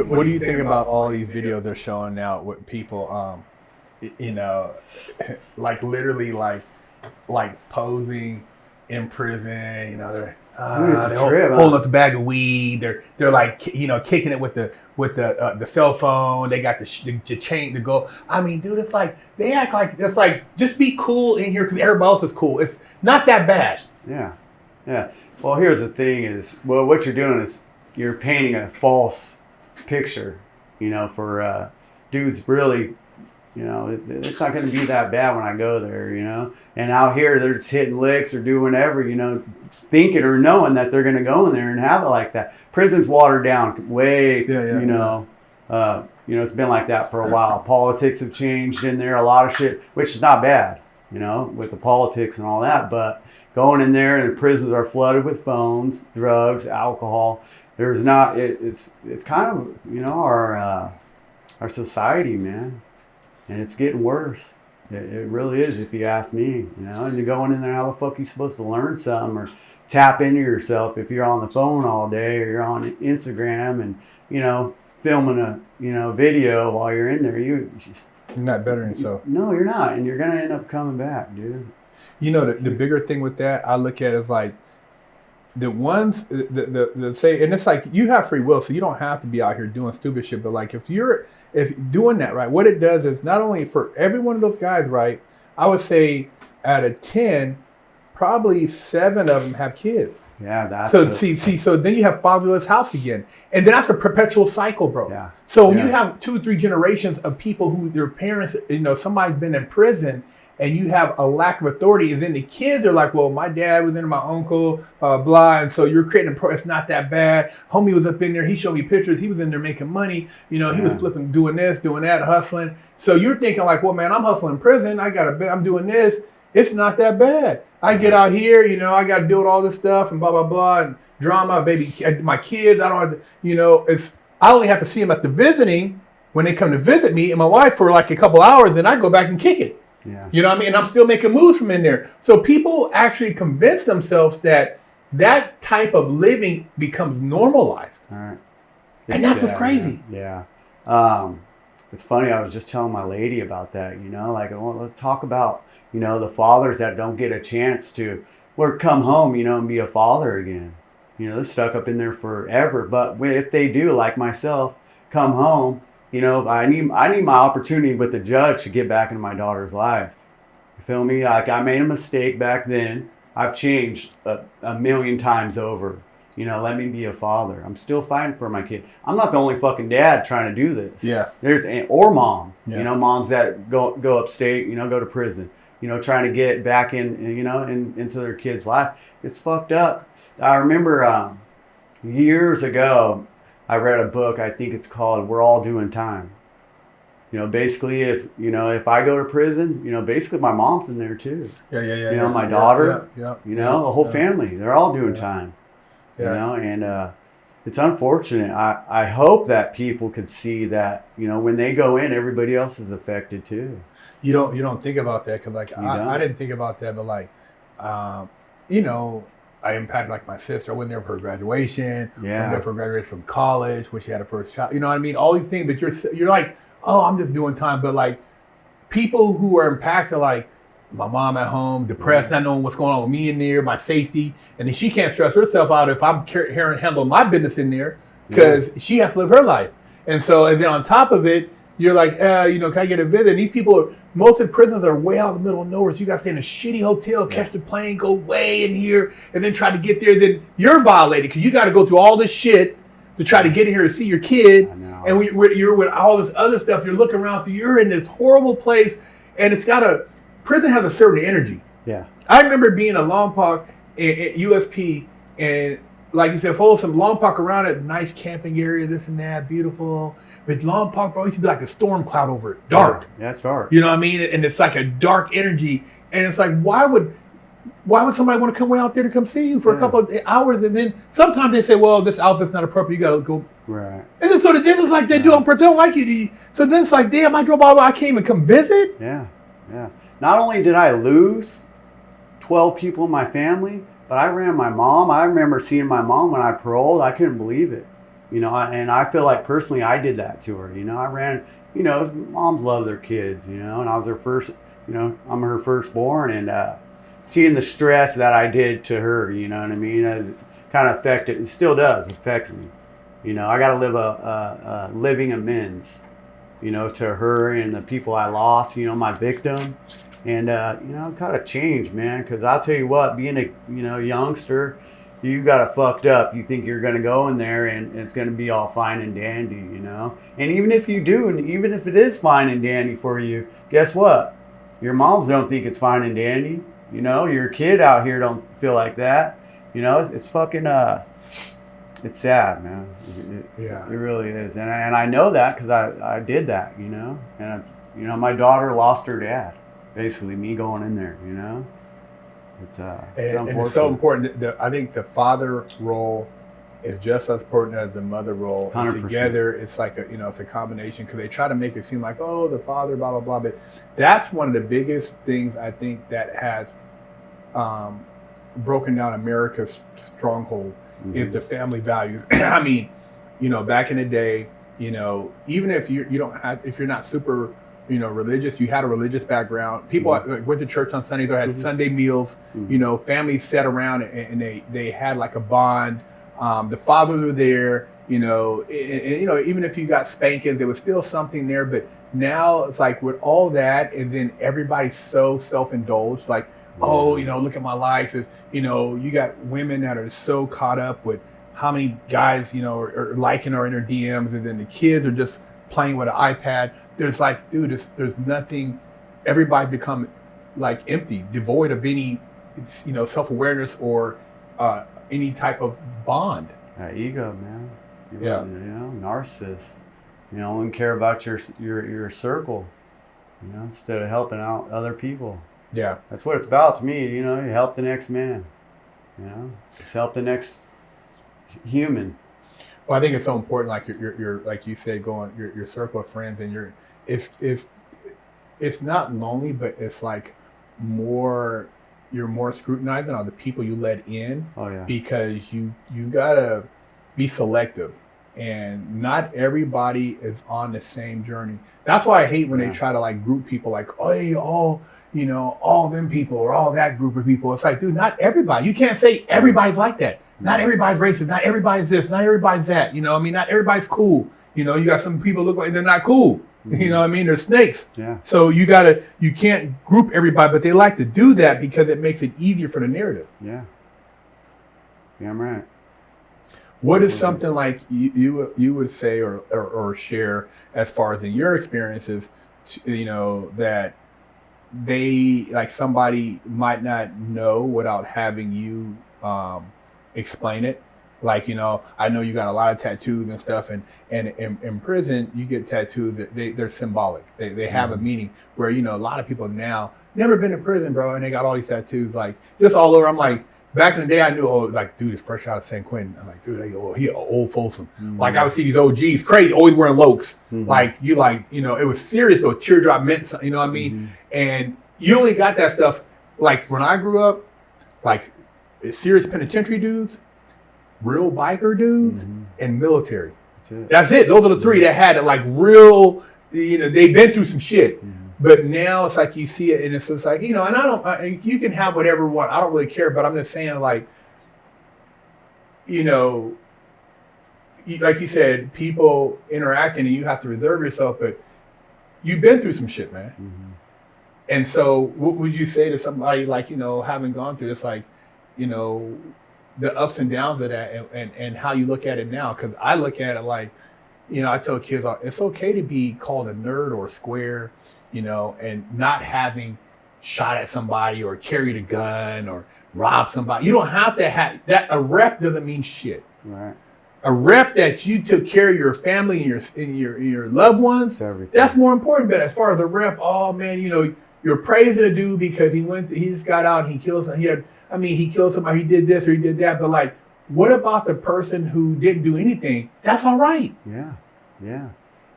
what do you think about all these videos they're showing now with people, you know, like literally like posing in prison? You know, they're holding up the bag of weed. They're like, you know, kicking it with the cell phone. They got the chain to go. I mean, dude, it's like they act like it's like just be cool in here because everybody else is cool. It's not that bad. Yeah, yeah. Well, here's the thing: is what you're doing is you're painting a false picture. You know, for dudes really. You know, it's not going to be that bad when I go there, you know. And out here, they're just hitting licks or doing whatever, you know, thinking or knowing that they're going to go in there and have it like that. Prison's watered down way, you know, it's been like that for a while. Politics have changed in there, a lot of shit, which is not bad, you know, with the politics and all that. But going in there and prisons are flooded with phones, drugs, alcohol. There's not, it's kind of, you know, our society, man. And it's getting worse. It really is, if you ask me. You know, and you're going in there, how the fuck are you supposed to learn something or tap into yourself if you're on the phone all day or you're on Instagram and, you know, filming a, you know, video while you're in there? You're not bettering yourself. No, you're not. And you're going to end up coming back, dude. You know, the bigger thing with that, I look at it as like, the ones, the say, and it's like, you have free will, so you don't have to be out here doing stupid shit, but like, if doing that right, what it does is not only for every one of those guys, right, I would say out of 10, probably 7 of them have kids. Yeah, that's so so then you have fatherless house again, and then that's a perpetual cycle, bro. Yeah. So when you have 2-3 generations of people who their parents, you know, somebody's been in prison, and you have a lack of authority, and then the kids are like, well, my dad was in there, my uncle, blah, and so you're creating it's not that bad. Homie was up in there, he showed me pictures, he was in there making money, you know, he was flipping, doing this, doing that, hustling. So you're thinking like, well, man, I'm hustling in prison, I'm doing this, it's not that bad. I get out here, you know, I got to deal with all this stuff and blah, blah, blah, and drama, baby, my kids, I don't have to, you know, I only have to see them at the visiting when they come to visit me and my wife for like a couple hours, then I go back and kick it. Yeah. You know what I mean? And I'm still making moves from in there. So people actually convince themselves that type of living becomes normalized. All right. And that's what's crazy. Yeah. It's funny. I was just telling my lady about that, you know, like, well, let's talk about, you know, the fathers that don't get a chance to come home, you know, and be a father again. You know, they're stuck up in there forever. But if they do, like myself, come home, you know, I need my opportunity with the judge to get back into my daughter's life. You feel me? Like, I made a mistake back then. I've changed a million times over. You know, let me be a father. I'm still fighting for my kid. I'm not the only fucking dad trying to do this. Yeah. Or mom. Yeah. You know, moms that go upstate, you know, go to prison. You know, trying to get back in, you know, into their kid's life. It's fucked up. I remember years ago, I read a book, I think it's called We're All Doing Time. You know, basically, if I go to prison, you know, basically my mom's in there too. Yeah. You know, my daughter, you know, the whole family, they're all doing time. Yeah. You know, and it's unfortunate. I hope that people could see that, you know, when they go in, everybody else is affected too. You don't think about that because, like, I didn't think about that, but like, you know, I impacted like my sister. I went there for her graduation. Yeah. Went there for graduation from college when she had her first child. You know what I mean? All these things, but you're like, oh, I'm just doing time. But like, people who are impacted, like my mom at home, depressed, not knowing what's going on with me in there, my safety, and then she can't stress herself out if I'm here and handling my business in there because she has to live her life. And then on top of it, you're like, you know, can I get a visit? And these people most of the prisons are way out in the middle of nowhere. So you got to stay in a shitty hotel, catch the plane, go way in here, and then try to get there. Then you're violated because you got to go through all this shit to try to get in here to see your kid. And you're with all this other stuff. You're looking around, so you're in this horrible place, and prison has a certain energy. Yeah. I remember being a Lompoc at USP, and like you said, some Lompoc around it, nice camping area, this and that, beautiful. But Lompoc, bro, used to be like a storm cloud over it, dark. Yeah, it's dark. You know what I mean? And it's like a dark energy, and it's like, why would somebody want to come way out there to come see you for a couple of hours? And then sometimes they say, well, this outfit's not appropriate, you got to go. Right. And then so then it's like they do on purpose, they don't like you. So then it's like, damn, I drove all the way, I can't even come visit. Yeah. Not only did I lose 12 people in my family, but I ran my mom. I remember seeing my mom when I paroled. I couldn't believe it. You know, and I feel like personally I did that to her. You know, I ran, you know, moms love their kids, you know, and I was her first, you know, I'm her firstborn, and seeing the stress that I did to her, you know what I mean, has kind of affected, it still does, affects me. You know, I got to live a living amends, you know, to her and the people I lost, you know, my victim. And, you know, kind of changed, man, because I'll tell you what, being a, you know, youngster, you got it fucked up. You think you're going to go in there and it's going to be all fine and dandy, you know? And even if you do, and even if it is fine and dandy for you, guess what? Your moms don't think it's fine and dandy. You know, your kid out here don't feel like that. You know, it's fucking, it's sad, man. It really is. And I know that because I did that, you know? And, you know, my daughter lost her dad. Basically, me going in there, you know? It's and it's so important. I think the father role is just as important as the mother role. 100%. And together, it's like a, you know, it's a combination, because they try to make it seem like, oh, the father, blah blah blah. But that's one of the biggest things I think that has broken down America's stronghold, is the family values. I mean, you know, back in the day, you know, even if you don't have, if you're not super, you know, religious, you had a religious background. People went to church on Sundays or had Sunday meals. You know, families sat around and they had like a bond. The fathers were there. You know, and, you know, even if you got spankings, there was still something there. But now it's like with all that, and then everybody's so self-indulged. Like, oh, you know, look at my life. It's, you know, you got women that are so caught up with how many guys, you know, are liking her in her DMs, and then the kids are just playing with an iPad. There's like, dude, there's nothing. Everybody become like empty, devoid of any, you know, self-awareness or any type of bond. Ego, man. You know, narcissist. You know, only care about your circle. You know, instead of helping out other people. Yeah, that's what it's about to me. You know, you help the next man. You know, just help the next human. Well, I think it's so important, like you're like you said, going your circle of friends, and it's not lonely, but it's like you're more scrutinized on the people you let in. Oh yeah. Because you gotta be selective, and not everybody is on the same journey. That's why I hate when they try to like group people, like, oh, hey, all, you know, all them people or all that group of people. It's like, dude, not everybody. You can't say everybody's like that. Not everybody's racist. Not everybody's this. Not everybody's that. You know what I mean? Not everybody's cool. You know, you got some people look like they're not cool. You know what I mean? They're snakes. Yeah. So you can't group everybody, but they like to do that because it makes it easier for the narrative. Yeah. Yeah, I'm right. What is something like you would say or share as far as in your experiences, you know, that they, like, somebody might not know without having you explain it? Like, you know, I know you got a lot of tattoos and stuff, and in prison you get tattoos that they're symbolic. They have a meaning, where, you know, a lot of people now never been to prison, bro, and they got all these tattoos like just all over. I'm like, back in the day I knew, oh, like, dude is fresh out of San Quentin. I'm like, dude, he old Folsom. Like, I would see these OGs crazy, always wearing Lokes. Like, you know, it was serious though. Teardrop meant something, you know what I mean? And you only got that stuff like when I grew up, like serious penitentiary dudes, real biker dudes, and military. That's it. Those are the three that had it, like real, you know, they've been through some shit. But now it's like you see it, and it's just like, you know, and you can have whatever you want. I don't really care, but I'm just saying, like, you know, like you said, people interacting and you have to reserve yourself, but you've been through some shit, man. And so what would you say to somebody, like, you know, having gone through this, like, you know, the ups and downs of that, and how you look at it now? Because I look at it like, you know, I tell kids, it's okay to be called a nerd or a square, you know, and not having shot at somebody or carried a gun or robbed somebody. You don't have to have that. A rep doesn't mean shit. Right. A rep that you took care of your family and your loved ones, that's more important. But as far as the rep, oh man, you know, you're praising a dude because he just got out and he killed somebody. He killed somebody, he did this or he did that. But like, what about the person who didn't do anything? That's all right. Yeah. Yeah.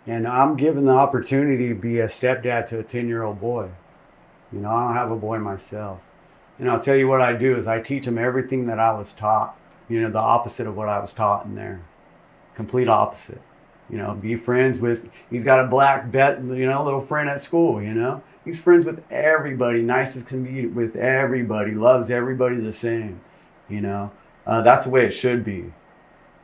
And I'm given the opportunity to be a stepdad to a 10-year-old boy. You know, I don't have a boy myself. And I'll tell you what I do is I teach him everything that I was taught, you know, the opposite of what I was taught in there. Complete opposite. You know, be friends with, he's got a black little friend at school, you know. He's friends with everybody, nice as can be with everybody, loves everybody the same, you know. That's the way it should be.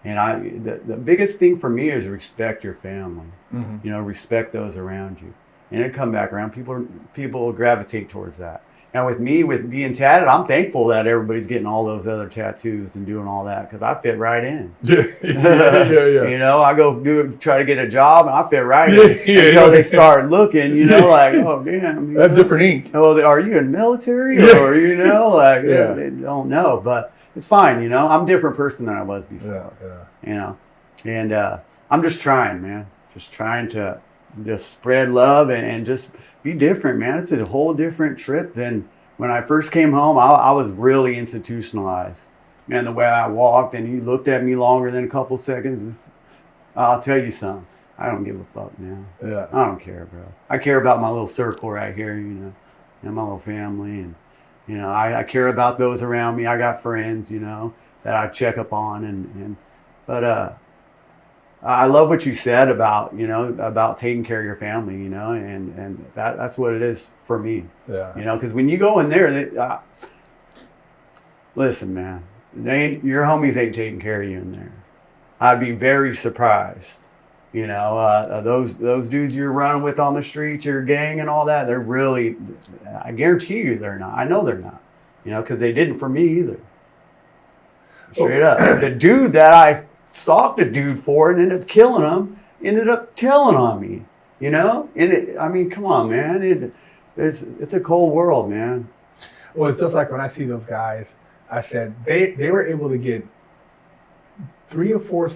And the biggest thing for me is respect your family. Mm-hmm. You know, respect those around you. And it come back around. People will gravitate towards that. And with me, with being tatted, I'm thankful that everybody's getting all those other tattoos and doing all that because I fit right in. Yeah. You know, I go try to get a job and I fit right in until they start looking. You know, like, oh damn, that's different ink. Oh, are you in the military or you know, like they don't know, but it's fine. You know, I'm a different person than I was before. You know, and I'm just trying, man. Just trying to just spread love and just be different, man. It's a whole different trip than when I first came home. I was really institutionalized. Man, the way I walked and you looked at me longer than a couple seconds, I'll tell you something. I don't give a fuck now. Yeah. I don't care, bro. I care about my little circle right here, you know, and my little family. And, you know, I care about those around me. I got friends, you know, that I check up on. But I love what you said about, you know, about taking care of your family, you know, and that's what it is for me. Yeah. You know, because when you go in there, listen, man, your homies ain't taking care of you in there. I'd be very surprised. You know, those dudes you're running with on the streets, your gang and all that, they're really, I guarantee you they're not. I know they're not, you know, because they didn't for me either. Straight up. The dude that I stalked a dude for and ended up killing him, ended up telling on me, you know? And I mean, come on, man. It's a cold world, man. Well, it's just like when I see those guys, I said they were able to get three or four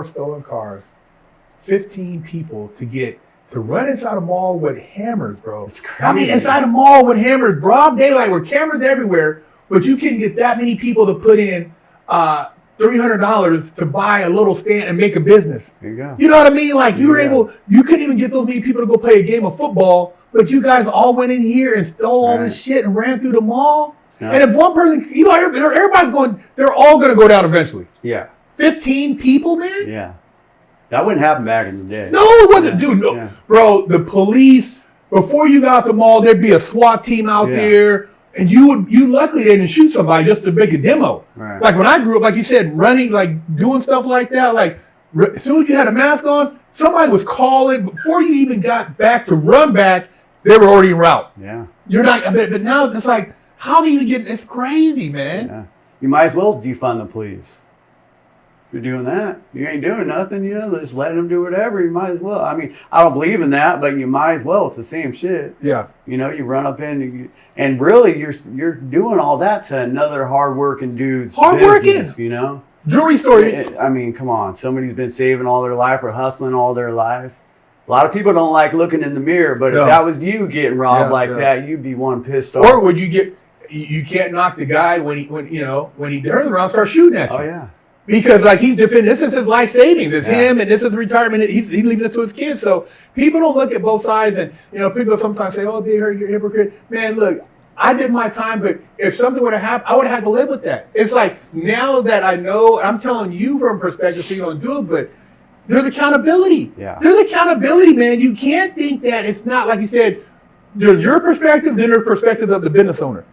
stolen cars, 15 people to run inside a mall with hammers, bro. It's crazy. I mean, inside a mall with hammers, broad daylight with cameras everywhere, but you can get that many people to put in $300 to buy a little stand and make a business. There you go. You know what I mean? Like you couldn't even get those many people to go play a game of football, but you guys all went in here and stole all this shit and ran through the mall. And if one person, you know, everybody's going, they're all going to go down eventually. Yeah. 15 people, man? Yeah. That wouldn't happen back in the day. No, it wasn't. Dude, no. Yeah. Bro, the police, before you got the mall, there'd be a SWAT team out there. And you luckily didn't shoot somebody just to make a demo. Right. Like when I grew up, like you said, running, like doing stuff like that, like as soon as you had a mask on, somebody was calling. Before you even got back to run back, they were already en route. Yeah. You're not, but now it's like, how do you get, it's crazy, man. Yeah. You might as well defund the police. If you're doing that, you ain't doing nothing, you know, just letting them do whatever. You might as well. I mean, I don't believe in that, but you might as well. It's the same shit. Yeah. You know, you run up in and really you're doing all that to another hardworking dude's business, you know? Jewelry store. I mean, come on. Somebody's been saving all their life or hustling all their lives. A lot of people don't like looking in the mirror, but if that was you getting robbed that, you'd be one pissed off. Or would you can't knock the guy when he turns around and starts shooting at you. Oh, yeah. Because like he's defending, this is his life savings. It's him, and this is retirement. He's leaving it to his kids. So people don't look at both sides, and you know people sometimes say, "Oh, you're a hypocrite." Man, look, I did my time, but if something would have happened, I would have had to live with that. It's like now that I know, I'm telling you from perspective, so you don't do it, but there's accountability. Yeah. There's accountability, man. You can't think that it's not like you said. There's your perspective, then there's perspective of the business owner,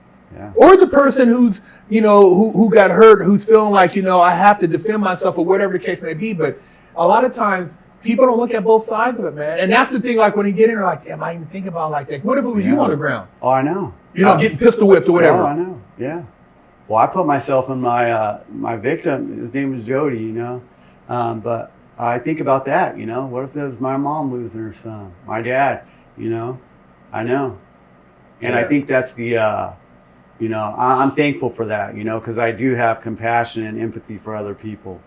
or the person who's who got hurt, who's feeling like, I have to defend myself or whatever the case may be. But a lot of times people don't look at both sides of it, man. And that's the thing, like when you get in, they're like, damn, I didn't even think about it like that. What if it was you on the ground? Oh, I know. Getting pistol whipped or whatever. Oh, I know. Yeah. Well, I put myself in my victim. His name was Jody, but I think about that, what if it was my mom losing her son, my dad, I know. And I think that's the, I'm thankful for that, because I do have compassion and empathy for other people.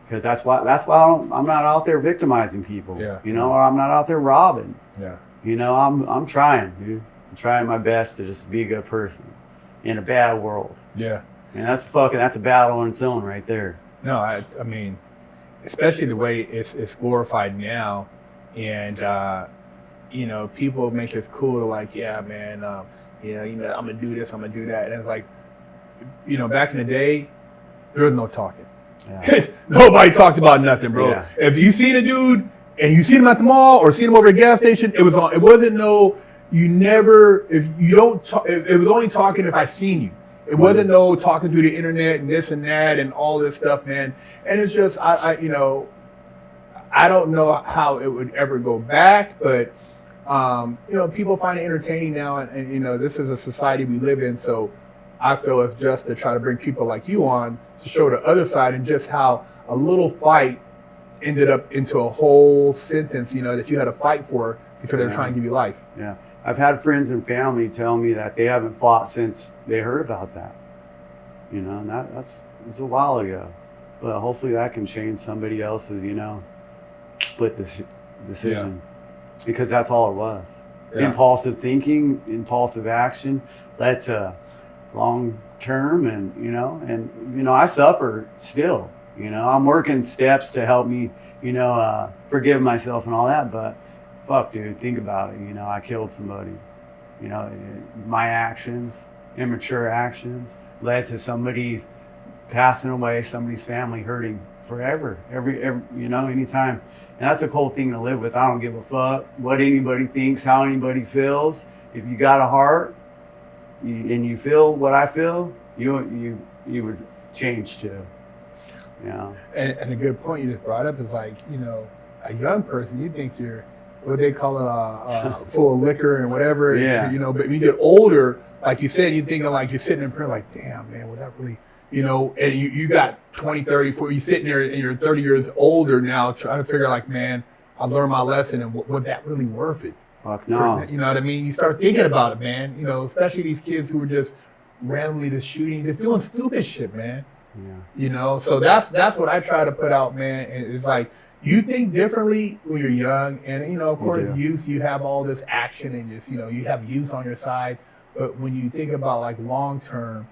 Because that's why I'm not out there victimizing people, or I'm not out there robbing. Yeah. I'm trying, dude. I'm trying my best to just be a good person in a bad world. Yeah. And that's a battle on its own right there. No, I mean, especially the way it's glorified now, and people make it cool to like, yeah, man, I'm gonna do this, I'm gonna do that, and it's like, back in the day, there was no talking. Yeah. Nobody talked about nothing, bro. Yeah. If you seen a dude and you seen him at the mall or seen him over at a gas station, it was on. It wasn't no. You never. If you don't. It was only talking if I seen you. It wasn't no talking through the internet and this and that and all this stuff, man. And it's just I you know, I don't know how it would ever go back, but you know, people find it entertaining now, and you know, this is a society we live in, so I feel it's just to try to bring people like you on to show the other side and just how a little fight ended up into a whole sentence, you know, that you had to fight for because they're trying to give you life. Yeah. I've had friends and family tell me that they haven't fought since they heard about that. You know, and that's a while ago. But hopefully that can change somebody else's, you know, split decision. Yeah. Because that's all it was. Yeah. Impulsive thinking, impulsive action led to long term, and you know, I suffer still. You know, I'm working steps to help me, you know, forgive myself and all that, but fuck, dude, think about it. You know, I killed somebody. You know, my actions, immature actions, led to somebody's passing away, somebody's family hurting forever. Every you know, anytime. And that's a cool thing to live with. I don't give a fuck what anybody thinks, how anybody feels. If you got a heart and you feel what I feel, you would change too. You know? And a good point you just brought up is like, you know, a young person, you think you're what they call it, full of liquor and whatever. Yeah. You know, but when you get older, like you said, you're thinking like you're sitting in prayer like, damn, man, was that really, you know, and you got 20, 30, 40, you sitting there and you're 30 years older now trying to figure like, man, I learned my lesson and was that really worth it? Fuck no. You know what I mean? You start thinking about it, man. You know, especially these kids who are just randomly just shooting, just doing stupid shit, man. Yeah. You know, so that's what I try to put out, man. And it's like, you think differently when you're young, and you know, of course, youth, you have all this action and just, you know, you have youth on your side. But when you think about like long term,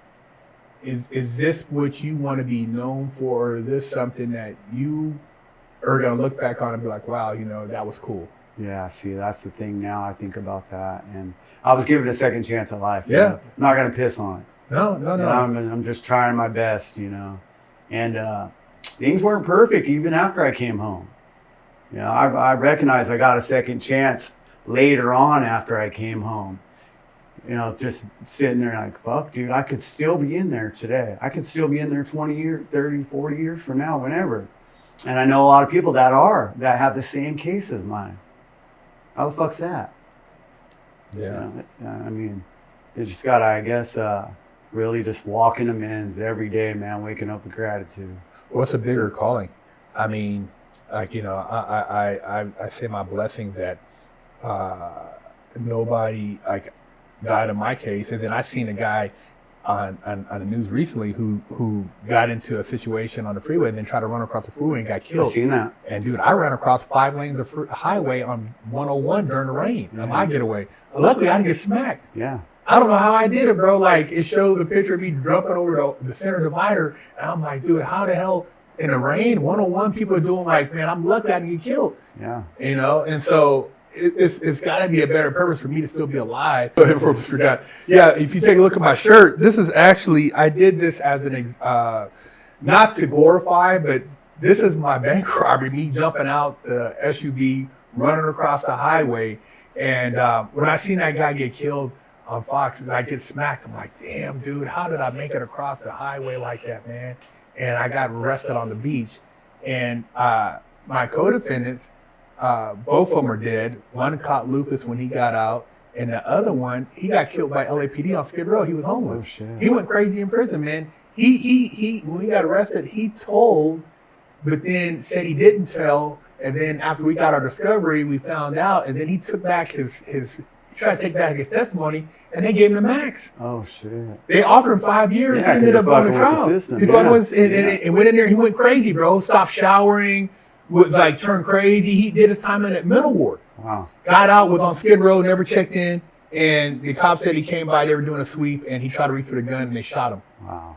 is this what you want to be known for? Or is this something that you are gonna look back on and be like, wow, you know, that was cool? Yeah, see, that's the thing now. I think about that, and I was given a second chance at life. Yeah, you know? I'm not gonna piss on it. No. You know, I'm just trying my best, you know, and things weren't perfect even after I came home. You know, I recognize I got a second chance later on after I came home. You know, just sitting there like, fuck, dude, I could still be in there today. I could still be in there 20 years, 30, 40 years from now, whenever. And I know a lot of people that have the same case as mine. How the fuck's that? Yeah. You know, I mean, you just gotta, I guess, really just walk in amends every day, man, waking up with gratitude. What's a bigger calling? I mean, like, you know, I say my blessing that nobody like died in my case, and then I seen a guy on the news recently who got into a situation on the freeway and then tried to run across the freeway and got killed. I've seen that. And dude, I ran across 5 lanes of highway on 101 during the rain on my getaway. Luckily, I didn't get smacked. Yeah. I don't know how I did it, bro. Like, it shows a picture of me jumping over the center divider, and I'm like, dude, how the hell in the rain, 101, people are doing like, man, I'm lucky I didn't get killed. Yeah. You know, and so it's got to be a better purpose for me to still be alive. Forgot. Yeah, if you take a look at my shirt, this is actually, I did this as an, not to glorify, but this is my bank robbery, me jumping out the SUV, running across the highway. And when I seen that guy get killed on Fox, I get smacked. I'm like, damn, dude, how did I make it across the highway like that, man? And I got arrested on the beach. And my co-defendants, both of them are dead. One caught lupus when he got out, and the other one, he got killed by LAPD on Skid Row. He was homeless. Oh, shit. He went crazy in prison, man. He when he got arrested, he told, but then said he didn't tell. And then after we got our discovery, we found out, and then he took back his tried to take back his testimony, and they gave him the max. Oh shit! They offered him 5 years. Yeah, he ended up going to trial. He went in there. He went crazy, bro. Stopped showering. Was like turned crazy. He did his time in that mental ward. Wow. Got out. Was on Skid Row. Never checked in. And the cops said he came by. They were doing a sweep, and he tried to reach for the gun, and they shot him. Wow.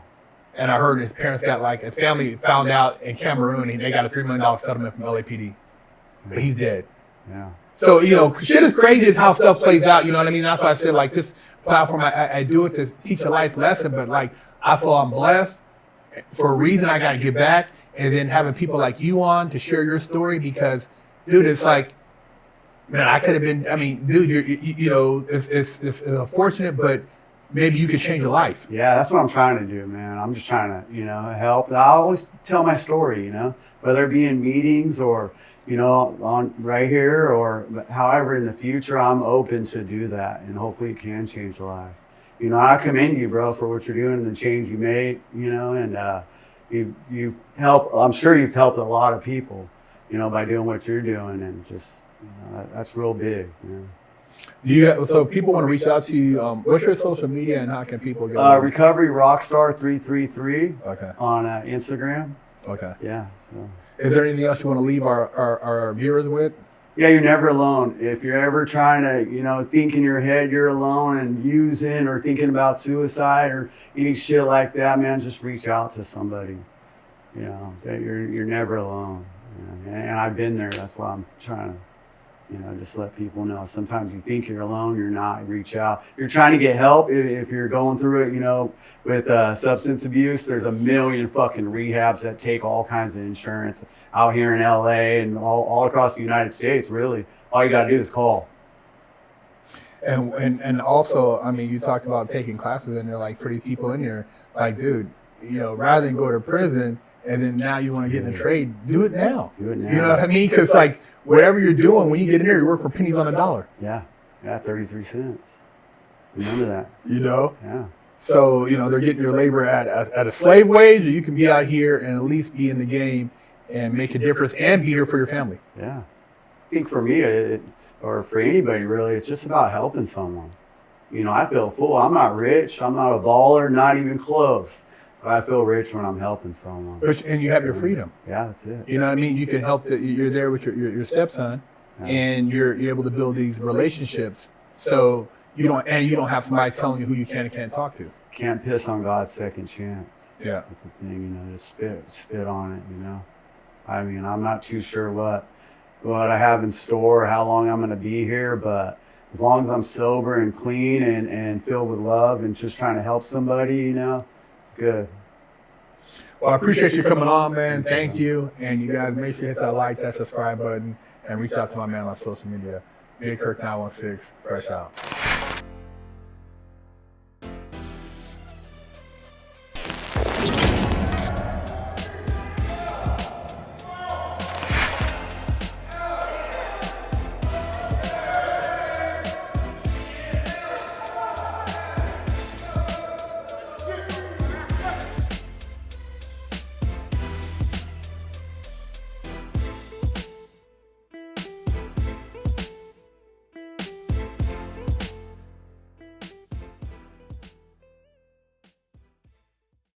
And I heard his parents got like his family found out in Cameroon, and they got a $3 million settlement from LAPD. But he's dead. Yeah. So, you know, shit is crazy as how stuff plays out, you know what I mean? That's why I said, like, this platform, I do it to teach a life lesson, but, like, I feel I'm blessed for a reason. I got to get back. and then having people like you on to share your story, because, dude, it's like, man, I could have been. I mean, dude, you know, it's unfortunate, but maybe you could change a life. Yeah, that's what I'm trying to do, man. I'm just trying to, you know, help. I always tell my story, you know, whether it be in meetings or, you know, on right here or however in the future, I'm open to do that, and hopefully it can change a life. You know, I commend you, bro, for what you're doing and the change you made, you know, and you've helped. I'm sure you've helped a lot of people, you know, by doing what you're doing, and just, you know, that's real big, you know. So if people want to reach out to you, what's your social media and how can people get Recovery Rockstar 333 Okay. on Instagram. Okay. Yeah. So. Is there anything else you want to leave our viewers with? Yeah, you're never alone. If you're ever trying to, you know, think in your head you're alone and using or thinking about suicide or any shit like that, man, just reach out to somebody. You know, you're never alone. You know? And I've been there. That's why I'm trying to, you know, just let people know. Sometimes you think you're alone, you're not. Reach out. You're trying to get help. If you're going through it, you know, with substance abuse, there's a million fucking rehabs that take all kinds of insurance out here in LA and all across the United States, really. All you got to do is call. And also, I mean, you talked about taking classes, and they're like, for these people in there, like, dude, you know, rather than go to prison and then now you want to get in the trade, do it now. Do it now. You know what I mean? Because, like, whatever you're doing, when you get in there, you work for pennies on a dollar. Yeah, 33 cents. Remember that. You know? Yeah. So, you know, they're getting your labor at a slave wage, or you can be out here and at least be in the game and make a difference and be here for your family. Yeah. I think for me, or for anybody really, it's just about helping someone. You know, I feel full. I'm not rich. I'm not a baller, not even close. But I feel rich when I'm helping someone. And you have your freedom. Yeah, that's it. You know what I mean? You can help. You're there with your stepson, Yeah. and you're able to build these relationships. So you don't have somebody telling you who you can and can't talk to. Can't piss on God's second chance. Yeah. That's the thing, you know, just spit on it, you know. I mean, I'm not too sure what I have in store, how long I'm going to be here, but as long as I'm sober and clean and filled with love and just trying to help somebody, you know, it's good. Well, I appreciate you coming on, man. Thank you. And you guys make sure you hit that like, that subscribe button, and reach out to my man on social media. Big Kirk 916, fresh out.